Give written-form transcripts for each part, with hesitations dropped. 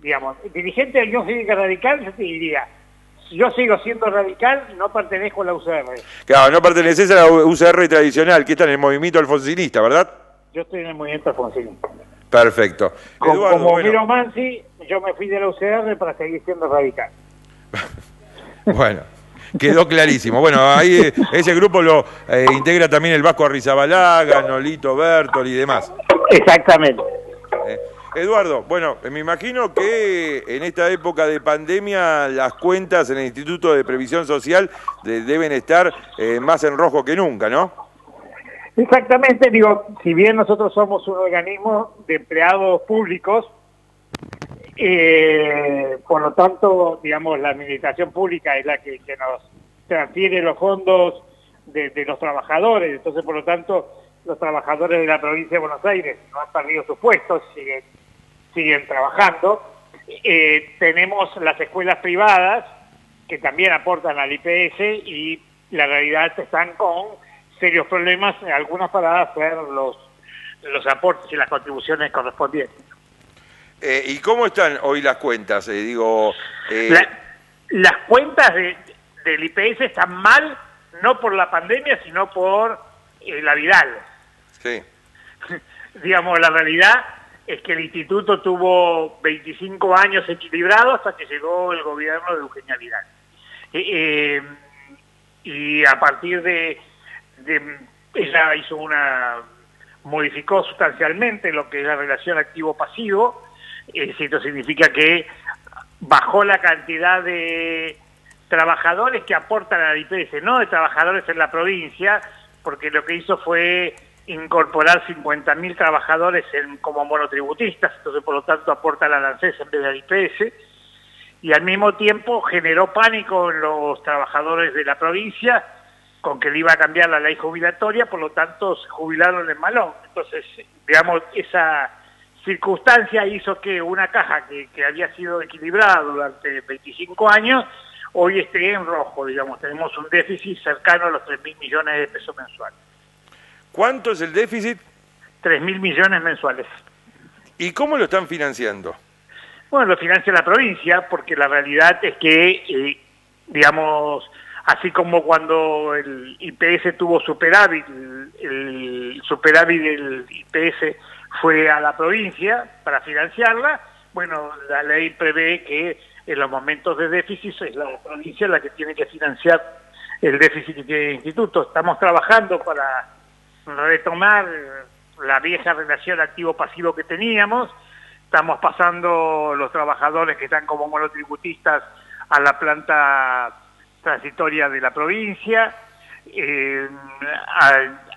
digamos, dirigente de Unión Cívica Radical, yo te diría, si yo sigo siendo radical, no pertenezco a la UCR. Claro, no perteneces a la UCR tradicional, que está en el movimiento alfonsinista, ¿verdad? Yo estoy en el movimiento alfonsinista. Perfecto. Eduardo, como bueno. Miro Mansi, yo me fui de la UCR para seguir siendo radical. Bueno, quedó clarísimo. Bueno, ahí ese grupo lo integra también el Vasco Arrizabalaga, Nolito Bertoli y demás. Exactamente. Eduardo, bueno, me imagino que en esta época de pandemia las cuentas en el Instituto de Previsión Social deben estar más en rojo que nunca, ¿no? Exactamente, digo, si bien nosotros somos un organismo de empleados públicos, por lo tanto, digamos, la administración pública es la que nos transfiere los fondos de los trabajadores, entonces, por lo tanto, los trabajadores de la provincia de Buenos Aires no han perdido sus puestos, siguen trabajando. Tenemos las escuelas privadas que también aportan al IPS y la realidad están con serios problemas, algunas para hacer los aportes y las contribuciones correspondientes. ¿Y cómo están hoy las cuentas? Las cuentas del IPS están mal, no por la pandemia, sino por la Vidal. Sí. Digamos, la realidad es que el instituto tuvo 25 años equilibrado hasta que llegó el gobierno de Eugenia Vidal. Y a partir de ella modificó sustancialmente lo que es la relación activo-pasivo. Esto significa que bajó la cantidad de trabajadores que aportan al IPS, no de trabajadores en la provincia, porque lo que hizo fue incorporar 50.000 trabajadores como monotributistas, entonces por lo tanto aportan al ANSES en vez del IPS, y al mismo tiempo generó pánico en los trabajadores de la provincia con que le iba a cambiar la ley jubilatoria, por lo tanto se jubilaron en Malón. Entonces, digamos, esa circunstancia hizo que una caja que había sido equilibrada durante 25 años, hoy esté en rojo, digamos, tenemos un déficit cercano a los 3.000 millones de pesos mensuales. ¿Cuánto es el déficit? 3.000 millones mensuales. ¿Y cómo lo están financiando? Bueno, lo financia la provincia, porque la realidad es que, digamos, así como cuando el IPS tuvo superávit, el superávit del IPS fue a la provincia para financiarla, bueno, la ley prevé que en los momentos de déficit es la provincia la que tiene que financiar el déficit que tiene el instituto. Estamos trabajando para retomar la vieja relación activo-pasivo que teníamos. Estamos pasando los trabajadores que están como monotributistas a la planta transitoria de la provincia.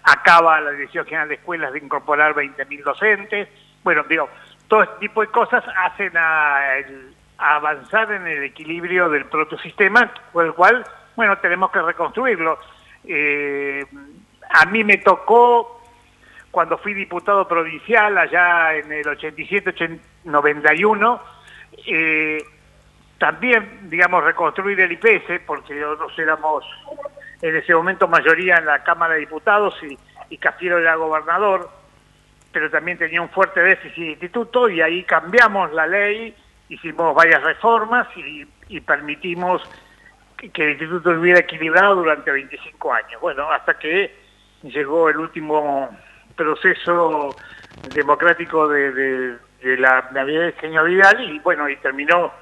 Acaba la Dirección General de Escuelas de incorporar 20.000 docentes. Bueno, digo, todo este tipo de cosas hacen a avanzar en el equilibrio del propio sistema, por el cual, bueno, tenemos que reconstruirlo. A mí me tocó, cuando fui diputado provincial, allá en el 87-91, también, digamos, reconstruir el IPS, porque nosotros éramos en ese momento mayoría en la Cámara de Diputados y Cafiero era gobernador, pero también tenía un fuerte déficit de instituto, y ahí cambiamos la ley, hicimos varias reformas y permitimos que el instituto estuviera equilibrado durante 25 años. Bueno, hasta que llegó el último proceso democrático de la Eugenia Vidal y bueno, y terminó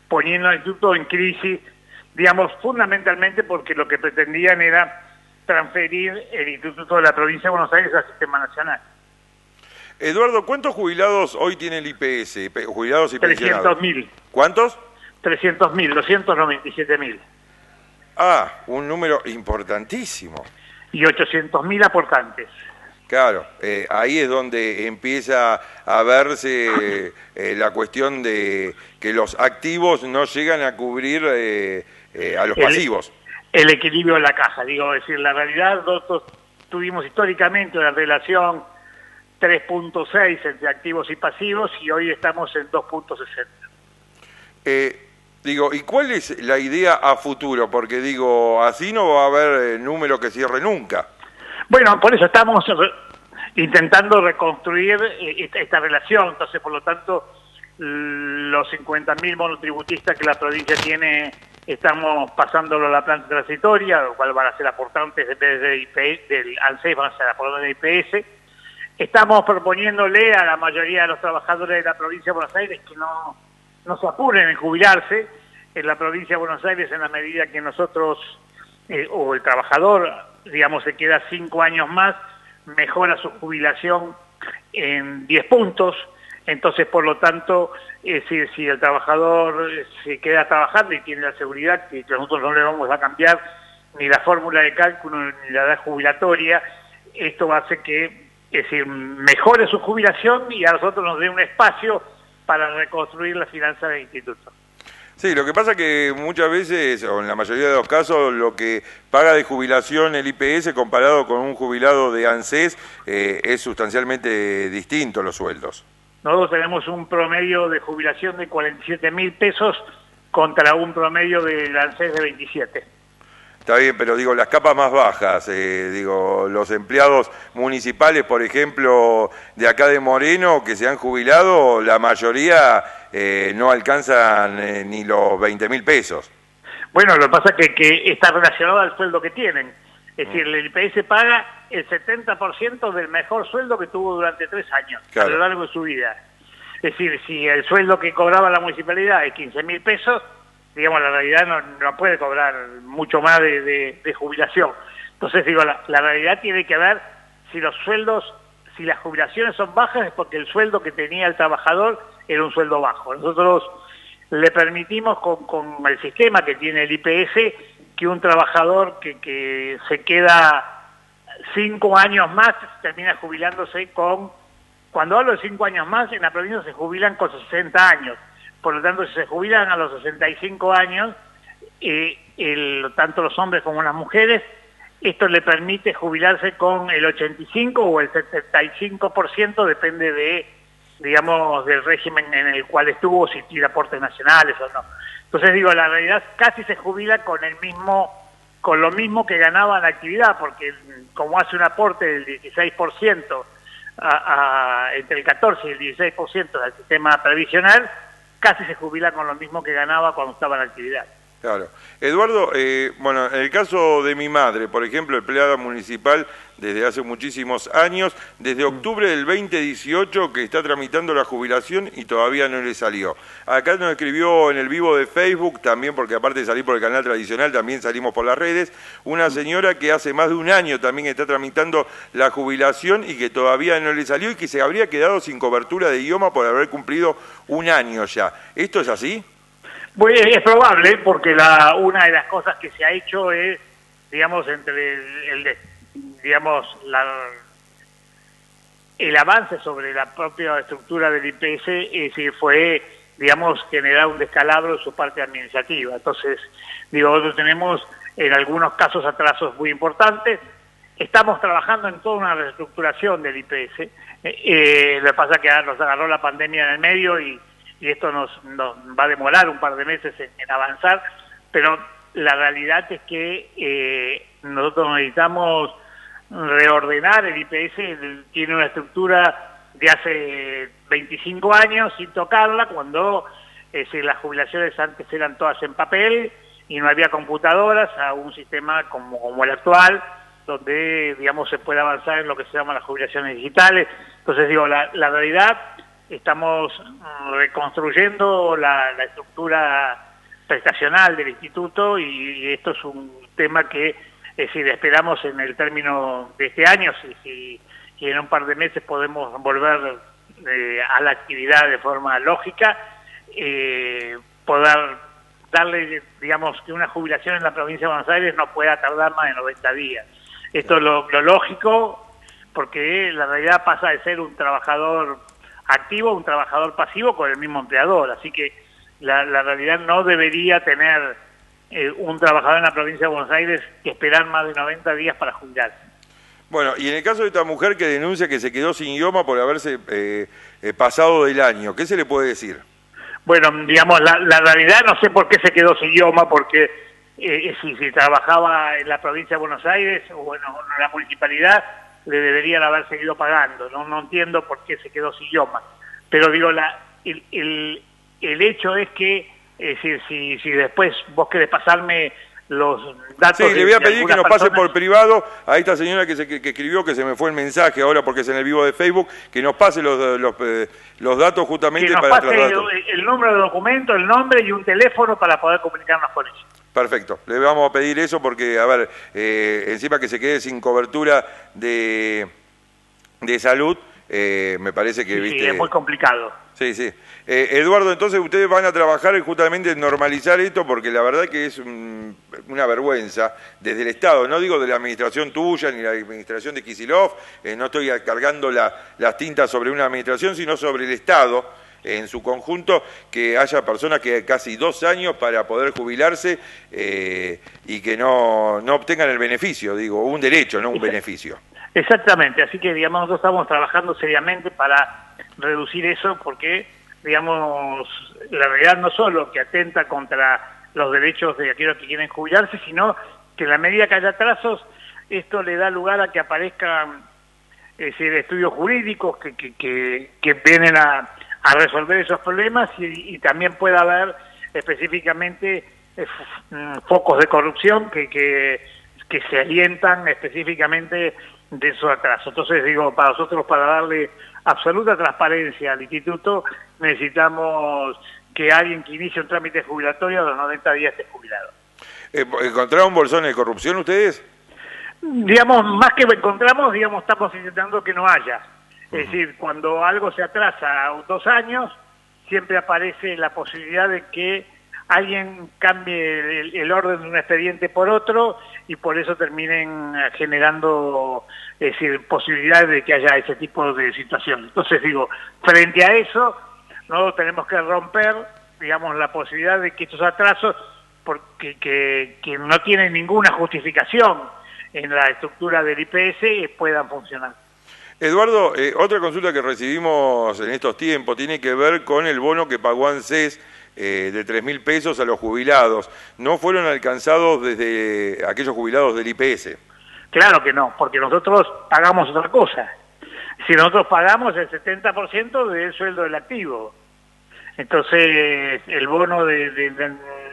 poniendo al instituto en crisis, digamos, fundamentalmente porque lo que pretendían era transferir el instituto de la provincia de Buenos Aires al sistema nacional. Eduardo, ¿cuántos jubilados hoy tiene el IPS? Jubilados y pensionados. 300.000. ¿Cuántos? 300.000, 297.000. Ah, un número importantísimo. Y 800.000 aportantes. Claro, ahí es donde empieza a verse la cuestión de que los activos no llegan a cubrir a los pasivos. El equilibrio de la caja, digo, es decir, la realidad, nosotros tuvimos históricamente una relación 3.6 entre activos y pasivos y hoy estamos en 2.60. Digo, ¿y cuál es la idea a futuro? Porque digo, así no va a haber número que cierre nunca. Bueno, por eso estamos intentando reconstruir esta relación, entonces por lo tanto los 50.000 monotributistas que la provincia tiene, estamos pasándolo a la planta transitoria, lo cual van a ser aportantes del ANSES, van a ser aportantes del IPS. Estamos proponiéndole a la mayoría de los trabajadores de la provincia de Buenos Aires que no se apuren en jubilarse. En la provincia de Buenos Aires, en la medida que nosotros, o el trabajador, digamos, se queda 5 años más, mejora su jubilación en 10 puntos. Entonces, por lo tanto, si el trabajador se queda trabajando y tiene la seguridad que nosotros no le vamos a cambiar ni la fórmula de cálculo ni la edad jubilatoria, esto va a hacer que, mejore su jubilación y a nosotros nos dé un espacio para reconstruir la finanza del instituto. Sí, lo que pasa es que muchas veces, o en la mayoría de los casos, lo que paga de jubilación el IPS comparado con un jubilado de ANSES es sustancialmente distinto los sueldos. Nosotros tenemos un promedio de jubilación de 47.000 pesos contra un promedio del ANSES de 27. Está bien, pero digo, las capas más bajas, digo, los empleados municipales, por ejemplo, de acá de Moreno, que se han jubilado, la mayoría no alcanzan ni los 20.000 pesos. Bueno, lo que pasa es que está relacionado al sueldo que tienen. Es decir, el IPS paga el 70% del mejor sueldo que tuvo durante 3 años, claro, a lo largo de su vida. Es decir, si el sueldo que cobraba la municipalidad es 15.000 pesos, digamos, la realidad no puede cobrar mucho más de jubilación. Entonces, digo, la realidad tiene que ver si los sueldos, si las jubilaciones son bajas, es porque el sueldo que tenía el trabajador era un sueldo bajo. Nosotros le permitimos con el sistema que tiene el IPS que un trabajador que se queda 5 años más termina jubilándose cuando hablo de 5 años más, en la provincia se jubilan con 60 años. Por lo tanto, si se jubilan a los 65 años, tanto los hombres como las mujeres, esto le permite jubilarse con el 85 o el 75%, depende digamos, del régimen en el cual estuvo, si tiene aportes nacionales o no. Entonces, digo, la realidad casi se jubila con lo mismo que ganaba en la actividad, porque como hace un aporte del 16%, entre el 14 y el 16% del sistema previsional, casi se jubila con lo mismo que ganaba cuando estaba en la actividad. Claro. Eduardo, bueno, en el caso de mi madre, por ejemplo, empleada municipal desde hace muchísimos años, desde octubre del 2018 que está tramitando la jubilación y todavía no le salió. Acá nos escribió en el vivo de Facebook, también porque aparte de salir por el canal tradicional, también salimos por las redes, una señora que hace más de un año también está tramitando la jubilación y que todavía no le salió y que se habría quedado sin cobertura de idioma por haber cumplido un año ya. ¿Esto es así? Bueno, es probable, porque una de las cosas que se ha hecho es, digamos, entre el avance sobre la propia estructura del IPS, fue, digamos, generar un descalabro en su parte administrativa. Entonces, digo, nosotros tenemos en algunos casos atrasos muy importantes. Estamos trabajando en toda una reestructuración del IPS. Lo que pasa es que nos agarró la pandemia en el medio y esto nos va a demorar un par de meses en avanzar, pero la realidad es que nosotros necesitamos reordenar el IPS. Tiene una estructura de hace 25 años sin tocarla, cuando las jubilaciones antes eran todas en papel y no había computadoras, a un sistema como el actual, donde, digamos, se puede avanzar en lo que se llama las jubilaciones digitales. Entonces, digo, la realidad, estamos reconstruyendo la estructura prestacional del instituto y esto es un tema que esperamos en el término de este año, si en un par de meses podemos volver a la actividad de forma lógica, poder darle, digamos, que una jubilación en la provincia de Buenos Aires no pueda tardar más de 90 días. Esto es lo lógico, porque la realidad pasa de ser un trabajador activo, un trabajador pasivo con el mismo empleador, así que la realidad no debería tener un trabajador en la provincia de Buenos Aires que esperar más de 90 días para jubilarse. Bueno, y en el caso de esta mujer que denuncia que se quedó sin idioma por haberse pasado del año, ¿qué se le puede decir? Bueno, digamos, la realidad, no sé por qué se quedó sin idioma, porque si trabajaba en la provincia de Buenos Aires o en la municipalidad, le deberían haber seguido pagando. No entiendo por qué se quedó sin idioma. Pero digo, el hecho es que, es decir, si después vos querés pasarme los datos... Sí, le voy a pedir que nos pase personas, por privado a esta señora que escribió, que se me fue el mensaje ahora porque es en el vivo de Facebook, que nos pase los datos justamente que nos para pase el número de documento, el nombre y un teléfono para poder comunicarnos con ellos. Perfecto, le vamos a pedir eso porque, a ver, encima que se quede sin cobertura de salud, me parece que, Sí, es muy complicado. Sí, sí. Eduardo, entonces ustedes van a trabajar justamente en normalizar esto porque la verdad que es una vergüenza desde el Estado, no digo de la administración tuya ni la administración de Kicillof, no estoy cargando las tintas sobre una administración, sino sobre el Estado en su conjunto, que haya personas que casi 2 años para poder jubilarse y que no obtengan el beneficio, digo, un derecho, no un beneficio. Exactamente, así que digamos nosotros estamos trabajando seriamente para reducir eso porque digamos la realidad no solo que atenta contra los derechos de aquellos que quieren jubilarse, sino que en la medida que haya atrasos, esto le da lugar a que aparezcan estudios jurídicos que vienen a resolver esos problemas y también pueda haber específicamente focos de corrupción que se alientan específicamente de esos atrasos. Entonces digo, para nosotros, para darle absoluta transparencia al instituto, necesitamos que alguien que inicie un trámite jubilatorio a los 90 días esté jubilado. ¿Encontraron bolsones de corrupción ustedes? Digamos, más que encontramos, digamos, estamos intentando que no haya. Es decir, cuando algo se atrasa 2 años, siempre aparece la posibilidad de que alguien cambie el orden de un expediente por otro y por eso terminen generando, es decir, posibilidades de que haya ese tipo de situación. Entonces digo, frente a eso, nosotros tenemos que romper, digamos, la posibilidad de que estos atrasos, porque que no tienen ninguna justificación en la estructura del IPS, puedan funcionar. Eduardo, otra consulta que recibimos en estos tiempos tiene que ver con el bono que pagó ANSES de 3.000 pesos a los jubilados. ¿No fueron alcanzados desde aquellos jubilados del IPS? Claro que no, porque nosotros pagamos otra cosa. Si nosotros pagamos el 70% del sueldo del activo. Entonces, el bono de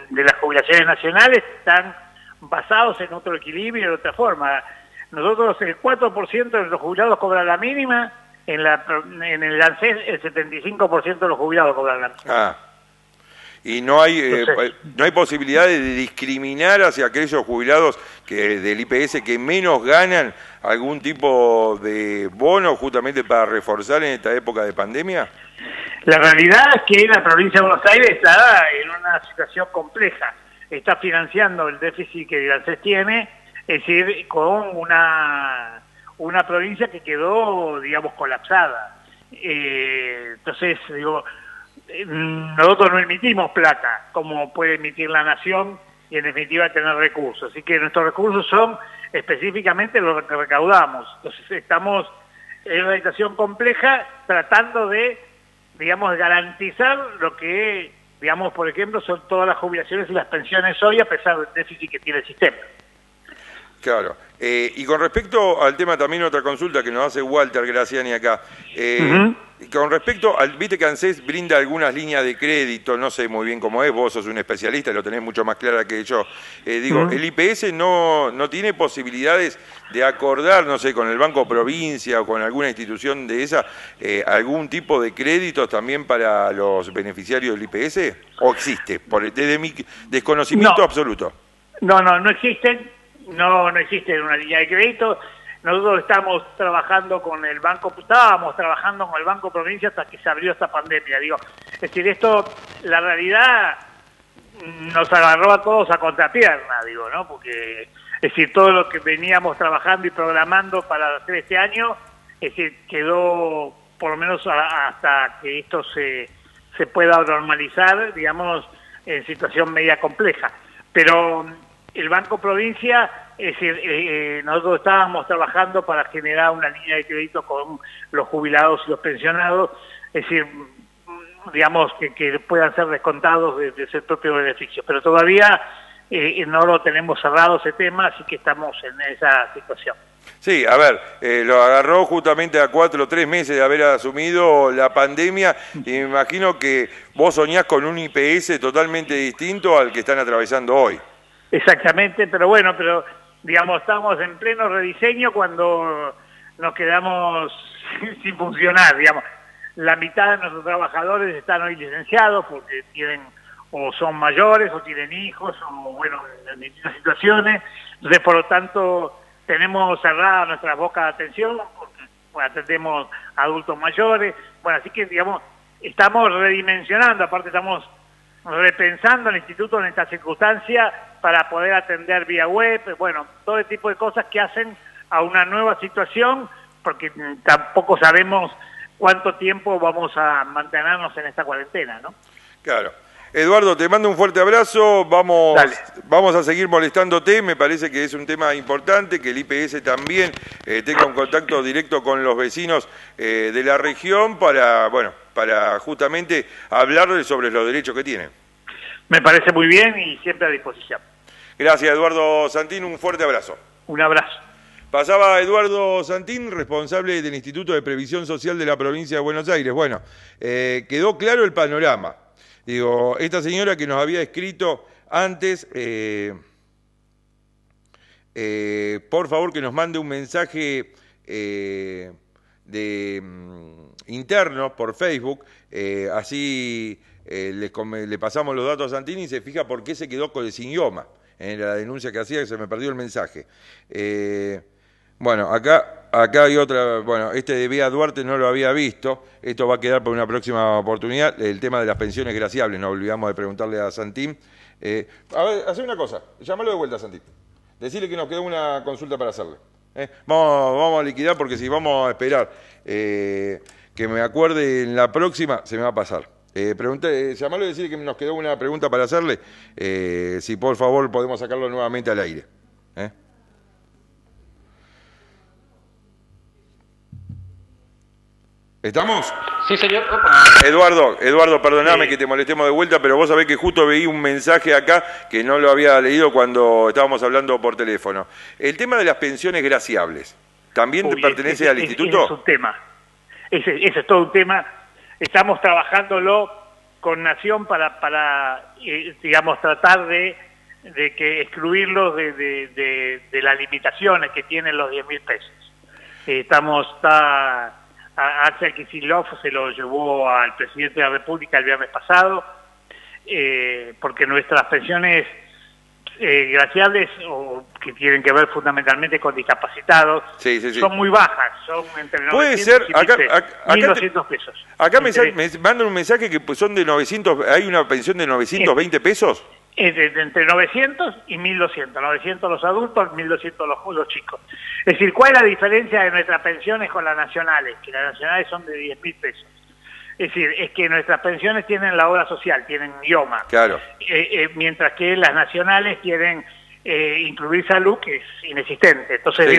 las jubilaciones nacionales están basados en otro equilibrio, de otra forma. Nosotros el 4% de los jubilados cobran la mínima, en el ANSES el 75% de los jubilados cobran la mínima. Ah. Y no hay posibilidad de discriminar hacia aquellos jubilados del IPS que menos ganan algún tipo de bono justamente para reforzar en esta época de pandemia. La realidad es que la provincia de Buenos Aires está en una situación compleja. Está financiando el déficit que el ANSES tiene, es decir, con una provincia que quedó, digamos, colapsada. Entonces, digo, nosotros no emitimos plata como puede emitir la nación y en definitiva tener recursos. Así que nuestros recursos son específicamente los que recaudamos. Entonces estamos en una situación compleja tratando de, digamos, garantizar lo que, digamos, por ejemplo, son todas las jubilaciones y las pensiones hoy a pesar del déficit que tiene el sistema. Claro. Y con respecto al tema, también otra consulta que nos hace Walter Graciani acá. Con respecto al, viste que ANSES brinda algunas líneas de crédito, no sé muy bien cómo es, vos sos un especialista y lo tenés mucho más clara que yo. El IPS no tiene posibilidades de acordar, no sé, con el Banco Provincia o con alguna institución de esa, algún tipo de créditos también para los beneficiarios del IPS, ¿o existe? Desde mi desconocimiento absoluto. No existen. No existe una línea de crédito. Nosotros estábamos trabajando con el Banco Provincia hasta que se abrió esta pandemia. Es decir, esto, la realidad nos agarró a todos a contrapierna, ¿no? Porque, es decir, todo lo que veníamos trabajando y programando para hacer este año, es decir, quedó, por lo menos hasta que esto se pueda normalizar, digamos, en situación media compleja. Pero el Banco Provincia, es decir, nosotros estábamos trabajando para generar una línea de crédito con los jubilados y los pensionados, es decir, digamos, que puedan ser descontados de ese propio beneficio. Pero todavía no lo tenemos cerrado ese tema, así que estamos en esa situación. Sí, a ver, lo agarró justamente a 4 o 3 meses de haber asumido la pandemia y me imagino que vos soñás con un IPS totalmente distinto al que están atravesando hoy. Exactamente, pero bueno, digamos, estamos en pleno rediseño cuando nos quedamos sin funcionar, digamos. La mitad de nuestros trabajadores están hoy licenciados porque tienen o son mayores o tienen hijos o bueno, en distintas situaciones. Entonces, por lo tanto, tenemos cerrada nuestra boca de atención porque atendemos a adultos mayores. Bueno, así que, digamos, estamos redimensionando, aparte estamos repensando el instituto en esta circunstancia para poder atender vía web, bueno, todo el tipo de cosas que hacen a una nueva situación, porque tampoco sabemos cuánto tiempo vamos a mantenernos en esta cuarentena, ¿no? Claro. Eduardo, te mando un fuerte abrazo, vamos a seguir molestándote, me parece que es un tema importante, que el IPS también tenga un contacto directo con los vecinos de la región para justamente hablarles sobre los derechos que tienen. Me parece muy bien y siempre a disposición. Gracias, Eduardo Santín, un fuerte abrazo. Un abrazo. Pasaba Eduardo Santín, responsable del Instituto de Previsión Social de la provincia de Buenos Aires. Bueno, quedó claro el panorama. Digo, esta señora que nos había escrito antes, por favor que nos mande un mensaje interno por Facebook, así le pasamos los datos a Santini y se fija por qué se quedó sin idioma en la denuncia que hacía, que se me perdió el mensaje. Bueno, acá hay otra, bueno, este de Bea Duarte no lo había visto, esto va a quedar para una próxima oportunidad, el tema de las pensiones graciables, nos olvidamos de preguntarle a Santín. A ver, hacé una cosa, llámalo de vuelta a Santín, decirle que nos quedó una consulta para hacerle. Vamos a liquidar porque si vamos a esperar que me acuerde en la próxima, se me va a pasar. Llamalo y decirle que nos quedó una pregunta para hacerle, si por favor podemos sacarlo nuevamente al aire. ¿Estamos? Sí, señor. Eduardo, perdoname que te molestemos de vuelta, pero vos sabés que justo veí un mensaje acá que no lo había leído cuando estábamos hablando por teléfono. El tema de las pensiones graciables, ¿también pertenece al instituto? Ese es un tema. Ese es todo un tema. Estamos trabajándolo con Nación para digamos, tratar de que excluirlos de las limitaciones que tienen los 10.000 pesos. Axel Kicillof se lo llevó al presidente de la República el viernes pasado, porque nuestras pensiones graciables, o que tienen que ver fundamentalmente con discapacitados, son muy bajas, son entre 900 y 1.200 pesos. Acá me mandan un mensaje que pues, son de 900, hay una pensión de 920 pesos. Entre 900 y 1.200, 900 los adultos, 1.200 los chicos. Es decir, ¿cuál es la diferencia de nuestras pensiones con las nacionales? Que las nacionales son de 10.000 pesos. Es decir, es que nuestras pensiones tienen la obra social, tienen idioma. Claro. Mientras que las nacionales quieren incluir salud, que es inexistente. Entonces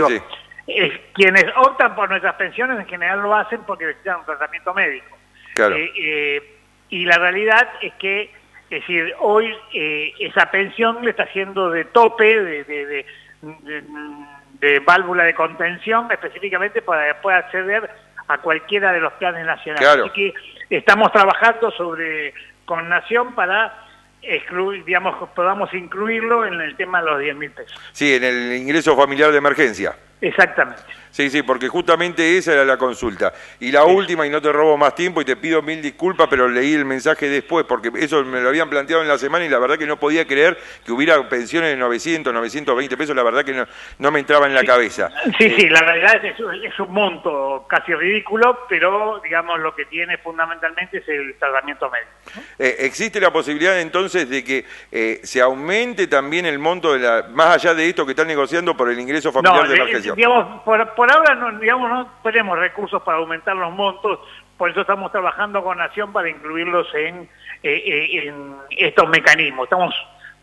quienes optan por nuestras pensiones en general lo hacen porque necesitan un tratamiento médico. Claro. Y la realidad es que es decir, hoy esa pensión le está haciendo de tope, de válvula de contención, específicamente para después acceder a cualquiera de los planes nacionales. Claro. Así que estamos trabajando con Nación para excluir, digamos, podamos incluirlo en el tema de los 10.000 pesos. Sí, en el ingreso familiar de emergencia. Exactamente. Sí, porque justamente esa era la consulta. Y la última, y no te robo más tiempo, y te pido 1000 disculpas, pero leí el mensaje después, porque eso me lo habían planteado en la semana y la verdad que no podía creer que hubiera pensiones de 900, 920 pesos, la verdad que no me entraba en la cabeza. Sí, la realidad es un monto casi ridículo, pero digamos lo que tiene fundamentalmente es el tratamiento médico. ¿Existe la posibilidad entonces de que se aumente también el monto, más allá de esto que están negociando por el ingreso familiar de emergencia? Digamos, por ahora no tenemos recursos para aumentar los montos, por eso estamos trabajando con Nación para incluirlos en estos mecanismos. Estamos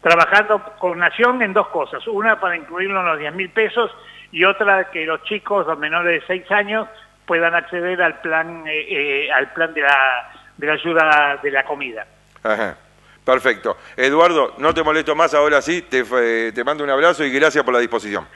trabajando con Nación en dos cosas, una para incluirlo en los 10.000 pesos y otra que los chicos, los menores de 6 años, puedan acceder al plan de la ayuda de la comida. Ajá. Perfecto. Eduardo, no te molesto más, ahora sí, te mando un abrazo y gracias por la disposición.